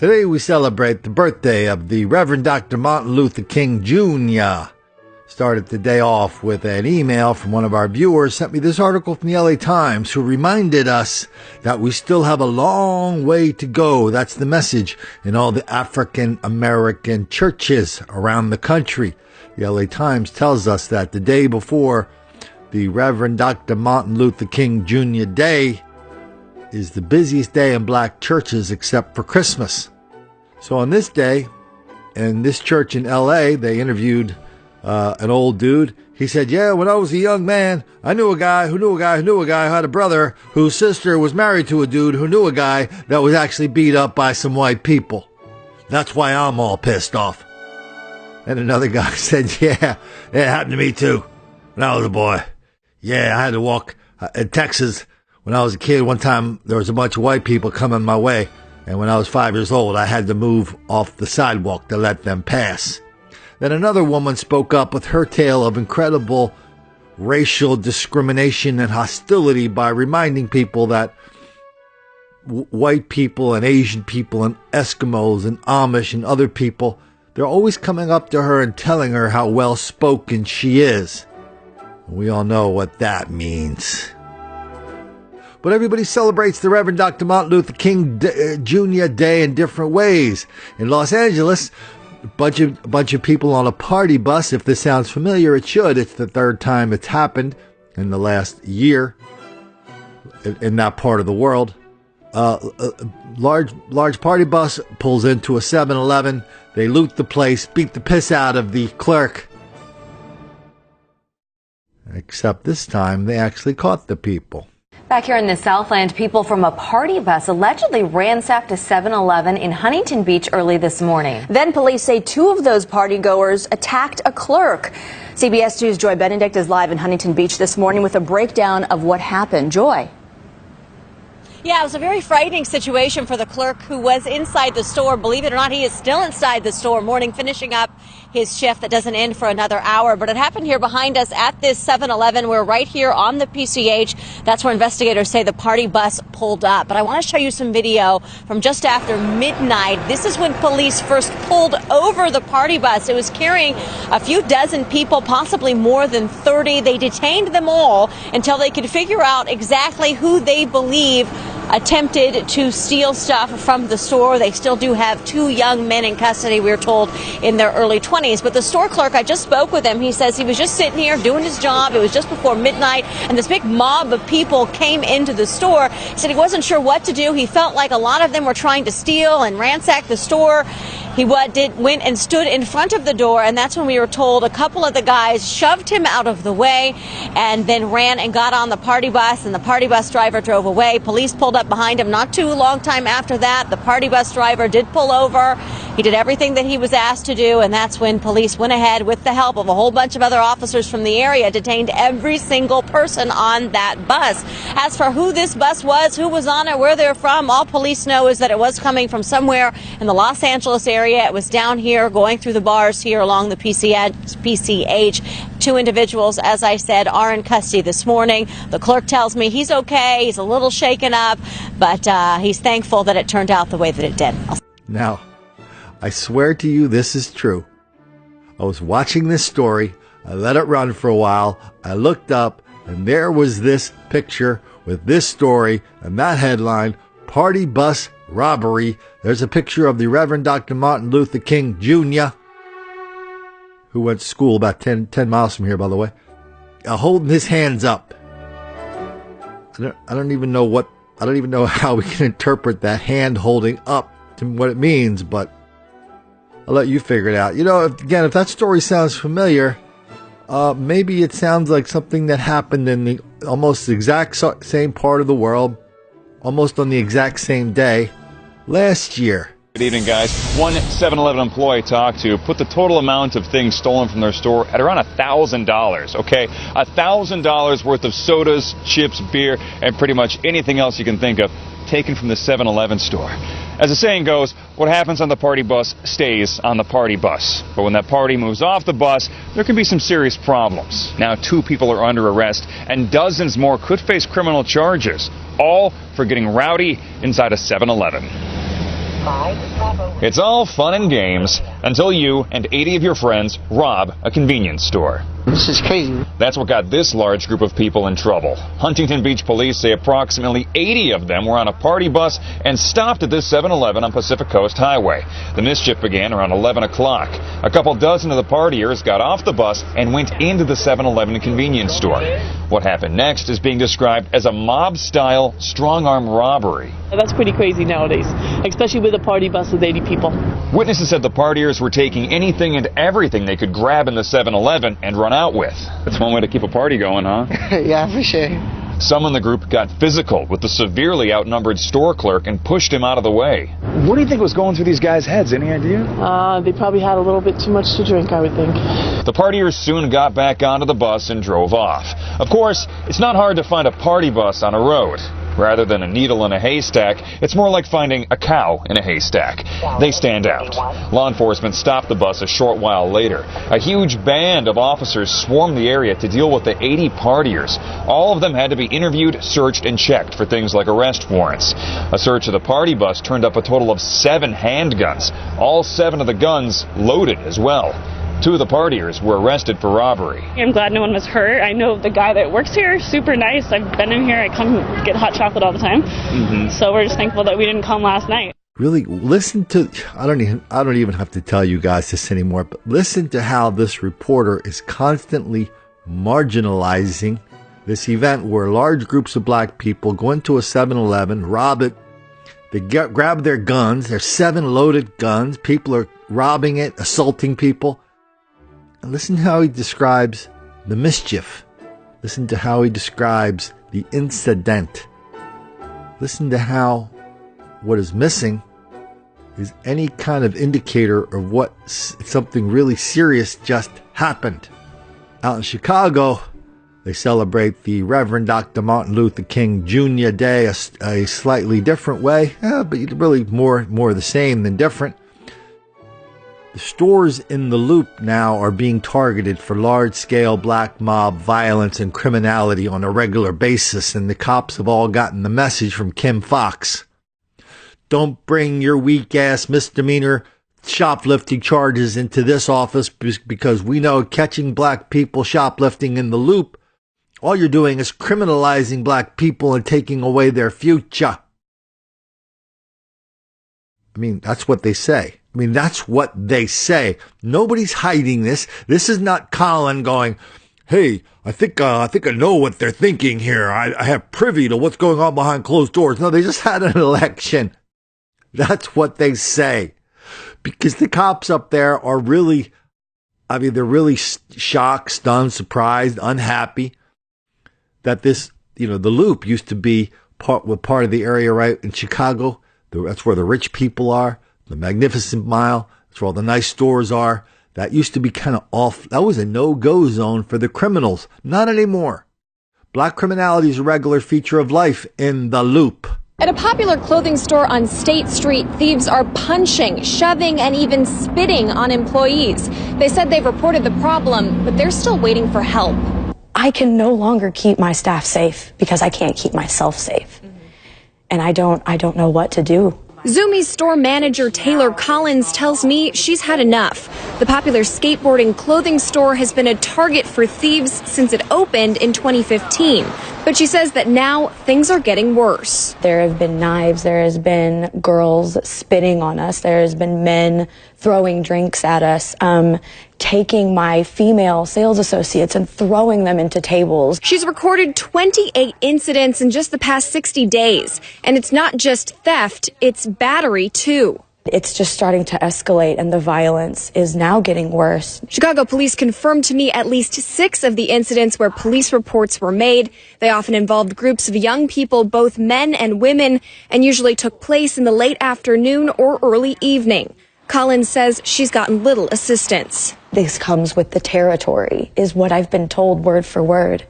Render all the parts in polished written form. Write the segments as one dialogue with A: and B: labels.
A: Today we celebrate the birthday of the Reverend Dr. Martin Luther King Jr. Started the day off with an email from one of our viewers, sent me this article from the LA Times, who reminded us that we still have a long way to go. That's the message in all the African American churches around the country. The LA Times tells us that the day before the Reverend Dr. Martin Luther King Jr. Day is the busiest day in black churches except for Christmas. So on this day, in this church in LA, they interviewed an old dude. He said, yeah, when I was a young man, I knew a guy who knew a guy who knew a guy who had a brother whose sister was married to a dude who knew a guy that was actually beat up by some white people. That's why I'm all pissed off. And another guy said, yeah, it happened to me too when I was a boy. Yeah, I had to walk in Texas. When I was a kid, one time there was a bunch of white people coming my way, and when I was 5 years old, I had to move off the sidewalk to let them pass. Then another woman spoke up with her tale of incredible racial discrimination and hostility by reminding people that white people and Asian people and Eskimos and Amish and other people, they're always coming up to her and telling her how well-spoken she is. We all know what that means. But everybody celebrates the Reverend Dr. Martin Luther King Jr. Day in different ways. In Los Angeles, a bunch of people on a party bus. If this sounds familiar, it should. It's the third time it's happened in the last year in that part of the world. Large party bus pulls into a 7-Eleven. They loot the place, beat the piss out of the clerk. Except this time, they actually caught the people.
B: Back here in the Southland, people from a party bus allegedly ransacked a 7-Eleven in Huntington Beach early this morning.
C: Then police say two of those partygoers attacked a clerk. CBS 2's Joy Benedict is live in Huntington Beach this morning with a breakdown of what happened. Joy.
D: Yeah, it was a very frightening situation for the clerk who was inside the store. Believe it or not, he is still inside the store finishing up his shift that doesn't end for another hour. But it happened here behind us at this 7-Eleven. We're right here on the PCH. That's where investigators say the party bus pulled up. But I want to show you some video from just after midnight. This is when police first pulled over the party bus. It was carrying a few dozen people, possibly more than 30. They detained them all until they could figure out exactly who they believe attempted to steal stuff from the store. They still do have two young men in custody, we're told, in their early 20s. But the store clerk, I just spoke with him. He says he was just sitting here doing his job. It was just before midnight, and this big mob of people came into the store. He said he wasn't sure what to do. He felt like a lot of them were trying to steal and ransack the store. He went and stood in front of the door, and that's when we were told a couple of the guys shoved him out of the way and then ran and got on the party bus, and the party bus driver drove away. Police pulled up behind him not too long time after that. The party bus driver did pull over. He did everything that he was asked to do, and that's when police went ahead with the help of a whole bunch of other officers from the area, detained every single person on that bus. As for who this bus was, who was on it, where they're from, all police know is that it was coming from somewhere in the Los Angeles area. It was down here, going through the bars here along the PCH. Two individuals, as I said, are in custody this morning. The clerk tells me he's okay. He's a little shaken up, but he's thankful that it turned out the way that it did.
A: Now, I swear to you, this is true. I was watching this story. I let it run for a while. I looked up, and there was this picture with this story and that headline, Party Bus Robbery. There's a picture of the Reverend Dr. Martin Luther King Jr., who went to school about 10 miles from here, by the way, holding his hands up. I don't even know how we can interpret that hand holding up to what it means, but I'll let you figure it out. You know, if that story sounds familiar, maybe it sounds like something that happened in the almost exact same part of the world, almost on the exact same day last year.
E: Good evening, guys. One 7-Eleven employee talked to put the total amount of things stolen from their store at around $1,000, okay? $1,000 worth of sodas, chips, beer, and pretty much anything else you can think of taken from the 7-Eleven store. As the saying goes, what happens on the party bus stays on the party bus. But when that party moves off the bus, there can be some serious problems. Now, 2 people are under arrest, and dozens more could face criminal charges, all for getting rowdy inside a 7-Eleven. It's all fun and games until you and 80 of your friends rob a convenience store.
F: This is crazy.
E: That's what got this large group of people in trouble. Huntington Beach police say approximately 80 of them were on a party bus and stopped at this 7-Eleven on Pacific Coast Highway. The mischief began around 11 o'clock. A couple dozen of the partiers got off the bus and went into the 7-Eleven convenience store. What happened next is being described as a mob-style strong-arm robbery.
G: That's pretty crazy nowadays, especially with a party bus with 80 people.
E: Witnesses said the partiers were taking anything and everything they could grab in the 7-Eleven and run out with. That's one way to keep a party going, huh?
F: Yeah, for sure.
E: Some in the group got physical with the severely outnumbered store clerk and pushed him out of the way. What do you think was going through these guys' heads? Any idea?
G: They probably had a little bit too much to drink, I would think.
E: The partiers soon got back onto the bus and drove off. Of course, it's not hard to find a party bus on a road. Rather than a needle in a haystack, it's more like finding a cow in a haystack. They stand out. Law enforcement stopped the bus a short while later. A huge band of officers swarmed the area to deal with the 80 partiers. All of them had to be interviewed, searched, and checked for things like arrest warrants. A search of the party bus turned up a total of 7 handguns. All 7 of the guns loaded as well. 2 of the partiers were arrested for robbery.
G: I'm glad no one was hurt. I know the guy that works here, super nice. I've been in here. I come get hot chocolate all the time. So we're just thankful that we didn't come last night.
A: Really, listen to, I don't even have to tell you guys this anymore, but listen to how this reporter is constantly marginalizing this event where large groups of black people go into a 7-Eleven, rob it, they grab their guns, there's 7 loaded guns, people are robbing it, assaulting people. And listen to how he describes the mischief. Listen to how he describes the incident. Listen to how what is missing is any kind of indicator of what something really serious just happened. Out in Chicago, they celebrate the Reverend Dr. Martin Luther King Jr. Day a slightly different way, but really more the same than different. The stores in the Loop now are being targeted for large-scale black mob violence and criminality on a regular basis, and the cops have all gotten the message from Kim Fox. Don't bring your weak-ass misdemeanor shoplifting charges into this office because we know catching black people shoplifting in the Loop, all you're doing is criminalizing black people and taking away their future. I mean, that's what they say. That's what they say. Nobody's hiding this. This is not Colin going, hey, I think I know what they're thinking here. I have privy to what's going on behind closed doors. No, they just had an election. That's what they say. Because the cops up there are really, they're really shocked, stunned, surprised, unhappy that this, the Loop used to be part of the area right in Chicago. That's where the rich people are. The Magnificent Mile, that's where all the nice stores are. That used to be kind of off. That was a no-go zone for the criminals. Not anymore. Black criminality is a regular feature of life in the Loop.
H: At a popular clothing store on State Street, thieves are punching, shoving, and even spitting on employees. They said they've reported the problem, but they're still waiting for help.
I: I can no longer keep my staff safe because I can't keep myself safe. And I don't know what to do.
H: Zumi's store manager Taylor Collins tells me she's had enough. The popular skateboarding clothing store has been a target for thieves since it opened in 2015. But she says that now things are getting worse.
I: There have been knives, there has been girls spitting on us, there has been men throwing drinks at us, taking my female sales associates and throwing them into tables.
H: She's recorded 28 incidents in just the past 60 days. And it's not just theft, it's battery too.
I: It's just starting to escalate and the violence is now getting worse.
H: Chicago police confirmed to me at least 6 of the incidents where police reports were made. They often involved groups of young people, both men and women, and usually took place in the late afternoon or early evening. Collins says she's gotten little assistance.
I: This comes with the territory, is what I've been told word for word.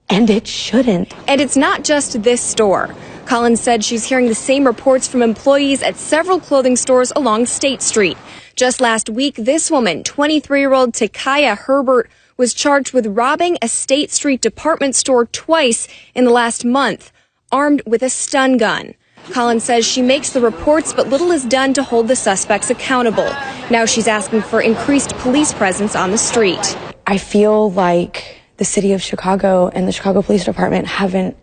I: And it shouldn't.
H: And it's not just this store. Collins said she's hearing the same reports from employees at several clothing stores along State Street. Just last week, this woman, 23-year-old Takaya Herbert, was charged with robbing a State Street department store twice in the last month, armed with a stun gun. Collins says she makes the reports, but little is done to hold the suspects accountable. Now she's asking for increased police presence on the street.
I: I feel like the city of Chicago and the Chicago Police Department haven't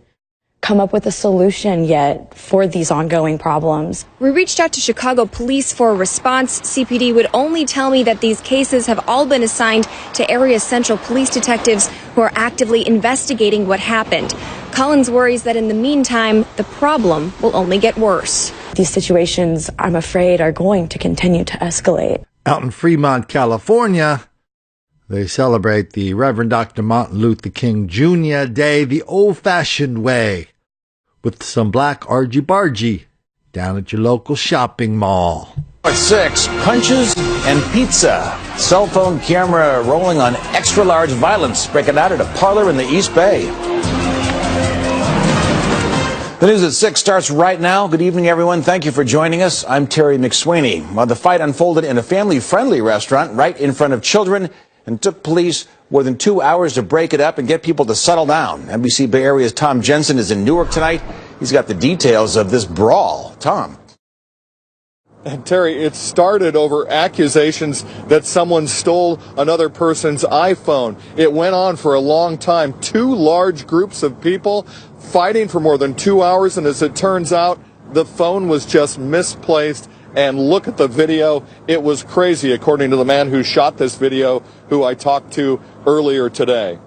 I: come up with a solution yet for these ongoing problems.
H: We reached out to Chicago police for a response. CPD would only tell me that these cases have all been assigned to area central police detectives who are actively investigating what happened. Collins worries that in the meantime, the problem will only get worse.
I: These situations, I'm afraid, are going to continue to escalate.
A: Out in Fremont, California, they celebrate the Reverend Dr. Martin Luther King Jr. Day the old-fashioned way, with some black argy-bargy down at your local shopping mall.
J: At 6, punches and pizza. Cell phone camera rolling on extra-large violence breaking out at a parlor in the East Bay. The news at 6 starts right now. Good evening, everyone. Thank you for joining us. I'm Terry McSwaney. Well, the fight unfolded in a family-friendly restaurant right in front of children and took police more than 2 hours to break it up and get people to settle down. NBC Bay Area's Tom Jensen is in Newark tonight. He's got the details of this brawl. Tom.
K: And Terry, it started over accusations that someone stole another person's iPhone. It went on for a long time. 2 large groups of people fighting for more than 2 hours, and as it turns out, the phone was just misplaced. And look at the video. It was crazy, according to the man who shot this video, who I talked to earlier today.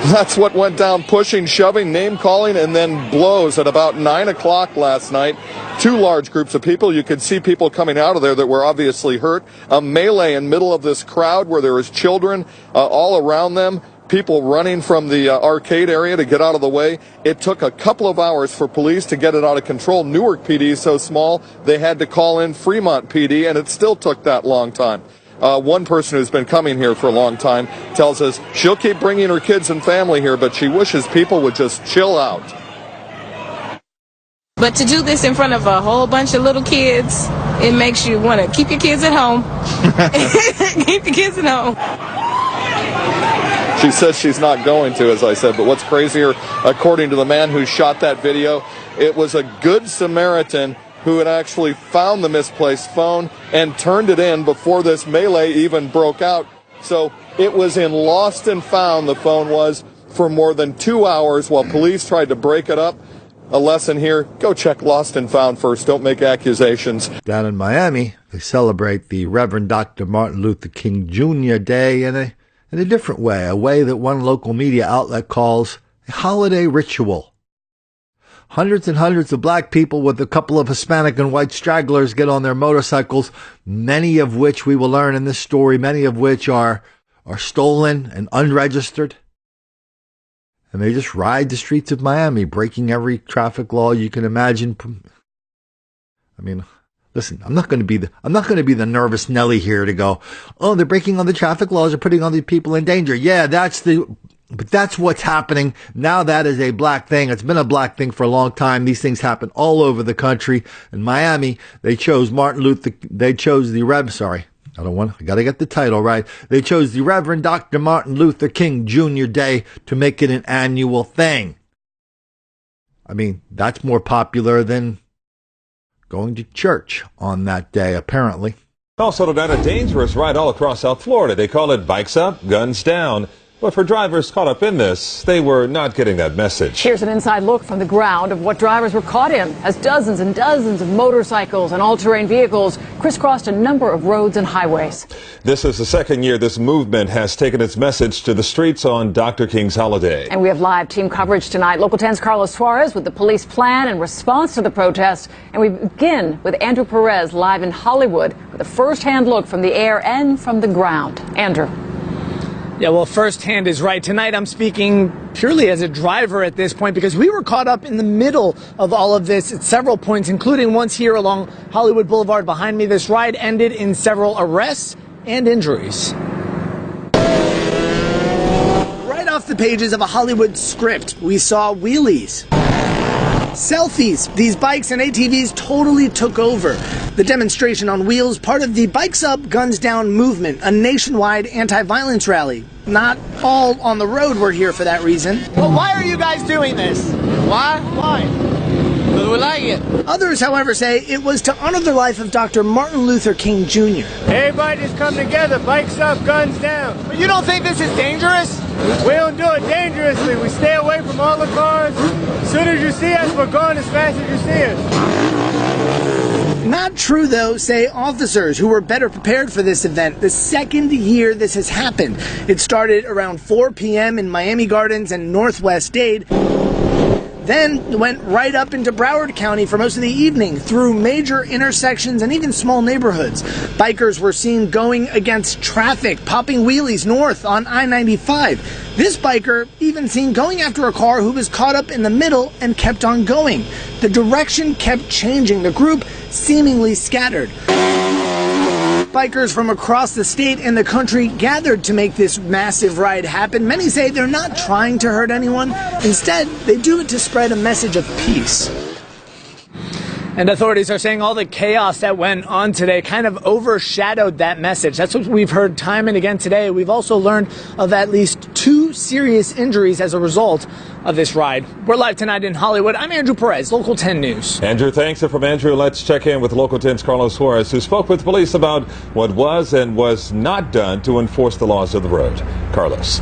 K: That's what went down, pushing, shoving, name-calling, and then blows at about 9 o'clock last night. 2 large groups of people. You could see people coming out of there that were obviously hurt. A melee in middle of this crowd where there was children all around them. People running from the arcade area to get out of the way. It took a couple of hours for police to get it out of control. Newark PD is so small, they had to call in Fremont PD, and it still took that long time. One person who's been coming here for a long time tells us she'll keep bringing her kids and family here, but she wishes people would just chill out.
L: But to do this in front of a whole bunch of little kids, it makes you want to keep your kids at home. Keep the kids at home.
K: She says she's not going to, as I said, but what's crazier, according to the man who shot that video, it was a good Samaritan who had actually found the misplaced phone and turned it in before this melee even broke out. So it was in lost and found, the phone was, for more than 2 hours while police tried to break it up. A lesson here, go check lost and found first. Don't make accusations.
A: Down in Miami, they celebrate the Reverend Dr. Martin Luther King Jr. Day in a different way, a way that one local media outlet calls a holiday ritual. Hundreds and hundreds of black people with a couple of Hispanic and white stragglers get on their motorcycles, many of which we will learn in this story, many of which are stolen and unregistered. And they just ride the streets of Miami, breaking every traffic law you can imagine. I mean, listen, I'm not going to be the nervous Nelly here to go, oh, they're breaking all the traffic laws, they're putting all the people in danger. Yeah, but that's what's happening. Now that is a black thing. It's been a black thing for a long time. These things happen all over the country. In Miami, they chose I gotta get the title right. They chose the Reverend Dr. Martin Luther King Jr. Day to make it an annual thing. I mean, that's more popular than going to church on that day, apparently.
M: Also tonight, a dangerous ride all across South Florida. They call it bikes up, guns down. But for drivers caught up in this, they were not getting that message.
N: Here's an inside look from the ground of what drivers were caught in as dozens and dozens of motorcycles and all-terrain vehicles crisscrossed a number of roads and highways.
M: This is the second year this movement has taken its message to the streets on Dr. King's holiday.
N: And we have live team coverage tonight. Local 10's Carlos Suarez with the police plan and response to the protest. And we begin with Andrew Perez live in Hollywood with a first-hand look from the air and from the ground. Andrew.
O: Yeah, well, firsthand is right. Tonight I'm speaking purely as a driver at this point because we were caught up in the middle of all of this at several points, including once here along Hollywood Boulevard behind me. This ride ended in several arrests and injuries. Right off the pages of a Hollywood script, we saw wheelies, selfies. These bikes and ATVs totally took over. The demonstration on wheels, part of the Bikes Up, Guns Down movement, a nationwide anti-violence rally. Not all on the road were here for that reason. But why are you guys doing this? Why? Because we like it. Others, however, say it was to honor the life of Dr. Martin Luther King Jr.
P: Everybody just come together, bikes up, guns down.
O: But you don't think this is dangerous?
P: We don't do it dangerously. We stay away from all the cars. As soon as you see us, we're going as fast as you see us.
O: Not true, though, say officers who were better prepared for this event. The second year this has happened. It started around 4 p.m. in Miami Gardens and Northwest Dade. Then went right up into Broward County for most of the evening, through major intersections and even small neighborhoods. Bikers were seen going against traffic, popping wheelies north on I-95. This biker even seen going after a car who was caught up in the middle and kept on going. The direction kept changing, the group seemingly scattered. Bikers from across the state and the country gathered to make this massive ride happen. Many say they're not trying to hurt anyone. Instead, they do it to spread a message of peace. And authorities are saying all the chaos that went on today kind of overshadowed that message. That's what we've heard time and again today. We've also learned of at least 2 serious injuries as a result of this ride. We're live tonight in Hollywood. I'm Andrew Perez, Local 10 News.
M: Andrew, thanks. And from Andrew, let's check in with Local 10's Carlos Suarez, who spoke with police about what was and was not done to enforce the laws of the road. Carlos.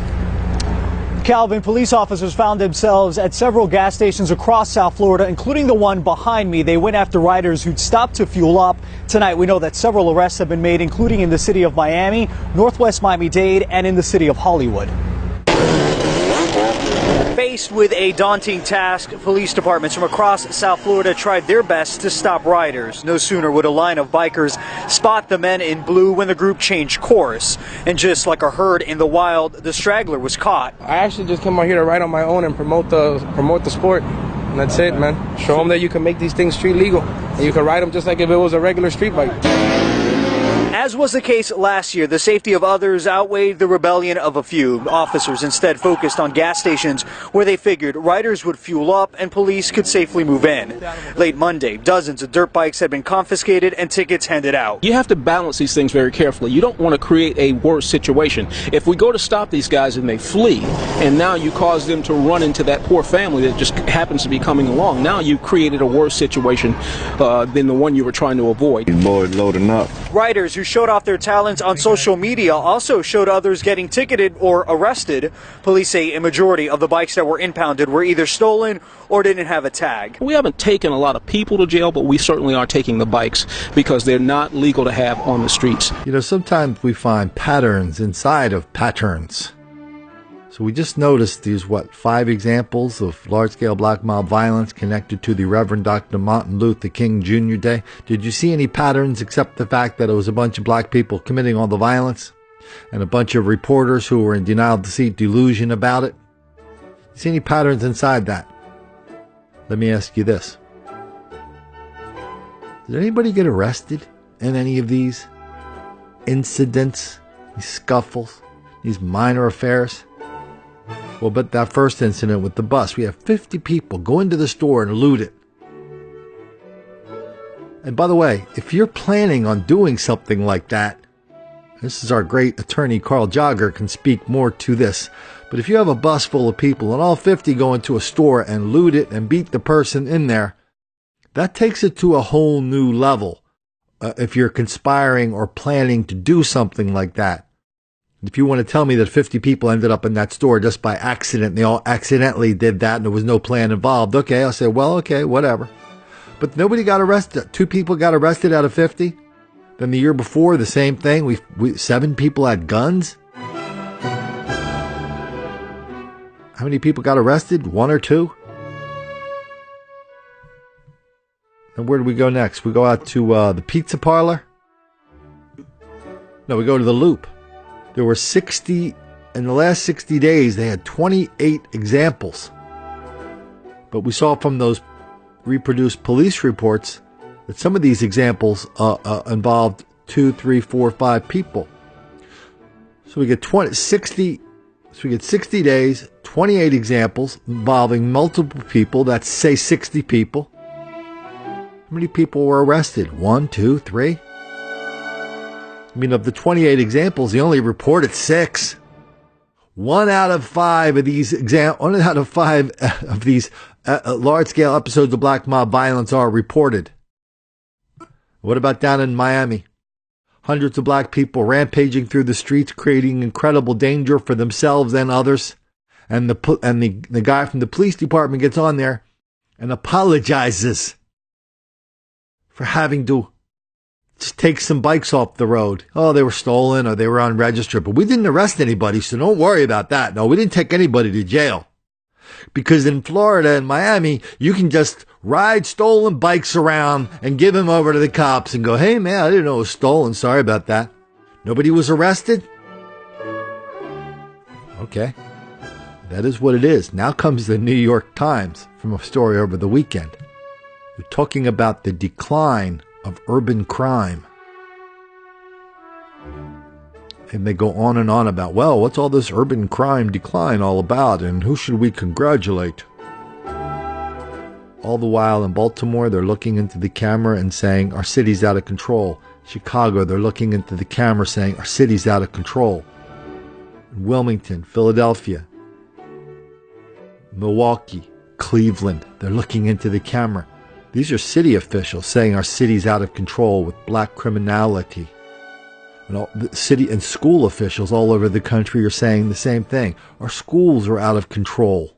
Q: Calvin, police officers found themselves at several gas stations across South Florida, including the one behind me. They went after riders who'd stopped to fuel up. Tonight, we know that several arrests have been made, including in the city of Miami, Northwest Miami-Dade, and in the city of Hollywood. Faced with a daunting task, police departments from across South Florida tried their best to stop riders. No sooner would a line of bikers spot the men in blue when the group changed course. And just like a herd in the wild, the straggler was caught.
R: I actually just came out here to ride on my own and promote the sport. And that's it, man. Show them that you can make these things street legal. And you can ride them just like if it was a regular street bike.
Q: As was the case last year, the safety of others outweighed the rebellion of a few. Officers instead focused on gas stations where they figured riders would fuel up and police could safely move in. Late Monday, dozens of dirt bikes had been confiscated and tickets handed out.
S: You have to balance these things very carefully. You don't want to create a worse situation. If we go to stop these guys and they flee, and now you cause them to run into that poor family that just happens to be coming along, now you've created a worse situation than the one you were trying to avoid.
T: These boys loading up.
Q: Riders who showed off their talents on social media also showed others getting ticketed or arrested. Police say a majority of the bikes that were impounded were either stolen or didn't have a tag.
S: We haven't taken a lot of people to jail, but we certainly are taking the bikes because they're not legal to have on the streets.
A: You know, sometimes we find patterns inside of patterns. So we just noticed these, 5 examples of large-scale black mob violence connected to the Reverend Dr. Martin Luther King Jr. Day. Did you see any patterns except the fact that it was a bunch of black people committing all the violence and a bunch of reporters who were in denial, deceit, delusion about it? See any patterns inside that? Let me ask you this. Did anybody get arrested in any of these incidents, these scuffles, these minor affairs? Well, but that first incident with the bus, we have 50 people go into the store and loot it. And by the way, if you're planning on doing something like that, this is our great attorney, Carl Jogger, can speak more to this. But if you have a bus full of people and all 50 go into a store and loot it and beat the person in there, that takes it to a whole new level. If you're conspiring or planning to do something like that. If you want to tell me that 50 people ended up in that store just by accident, they all accidentally did that and there was no plan involved, okay, I'll say, well, okay, whatever. But nobody got arrested. 2 people got arrested out of 50. Then the year before, the same thing. 7 people had guns. How many people got arrested? 1 or 2? And where do we go next? We go out to the pizza parlor? No, we go to the Loop. There were 60, in the last 60 days, they had 28 examples. But we saw from those reproduced police reports that some of these examples involved 2, 3, 4, 5 people. So we get 60 So we get 60 days, 28 examples involving multiple people. That's, say, 60 people. How many people were arrested? 1, 2, 3? I mean, of the 28 examples, he only reported 6. 1 out of 5 of these large-scale episodes of black mob violence are reported. What about down in Miami? Hundreds of black people rampaging through the streets, creating incredible danger for themselves and others. And the guy from the police department gets on there and apologizes for having to just take some bikes off the road. Oh, they were stolen or they were unregistered. But we didn't arrest anybody, so don't worry about that. No, we didn't take anybody to jail. Because in Florida and Miami, you can just ride stolen bikes around and give them over to the cops and go, hey, man, I didn't know it was stolen. Sorry about that. Nobody was arrested? Okay. That is what it is. Now comes the New York Times from a story over the weekend. They're talking about the decline of urban crime. And they go on and on about, well, what's all this urban crime decline all about, and who should we congratulate? All the while in Baltimore, they're looking into the camera and saying, our city's out of control. Chicago, they're looking into the camera saying, our city's out of control. In Wilmington, Philadelphia, Milwaukee, Cleveland, they're looking into the camera. These are city officials saying our city's out of control with black criminality. And all the city and school officials all over the country are saying the same thing. Our schools are out of control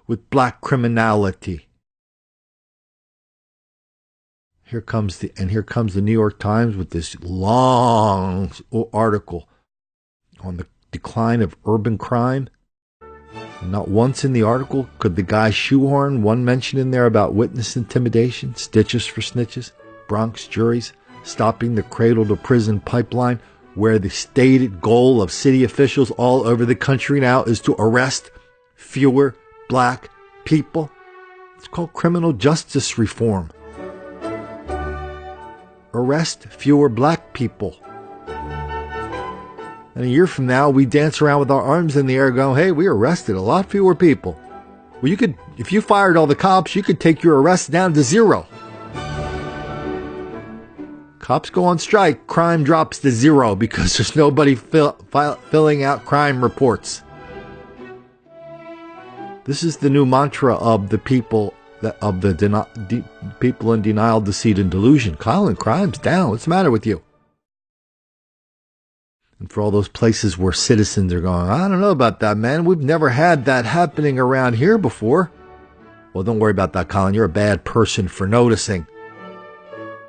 A: with black criminality. Here comes the New York Times with this long article on the decline of urban crime. And not once in the article could the guy shoehorn one mention in there about witness intimidation, stitches for snitches, Bronx juries, stopping the cradle-to-prison pipeline, where the stated goal of city officials all over the country now is to arrest fewer black people. It's called criminal justice reform. Arrest fewer black people. And a year from now, we dance around with our arms in the air going, hey, we arrested a lot fewer people. Well, you could, if you fired all the cops, you could take your arrests down to 0. Cops go on strike, crime drops to 0 because there's nobody filling out crime reports. This is the new mantra of the people people in denial, deceit, and delusion. Colin, crime's down. What's the matter with you? And for all those places where citizens are going, I don't know about that, man. We've never had that happening around here before. Well, don't worry about that, Colin. You're a bad person for noticing.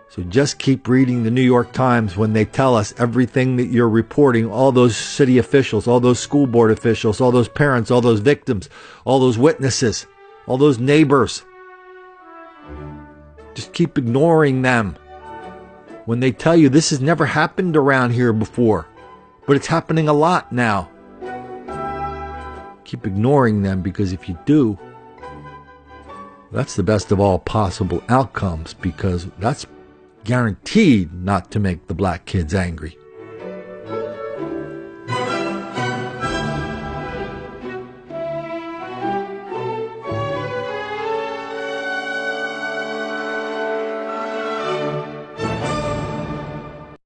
A: So just keep reading the New York Times when they tell us everything that you're reporting, all those city officials, all those school board officials, all those parents, all those victims, all those witnesses, all those neighbors. Just keep ignoring them when they tell you this has never happened around here before, but it's happening a lot now. Keep ignoring them, because if you do, that's the best of all possible outcomes, because that's guaranteed not to make the black kids angry.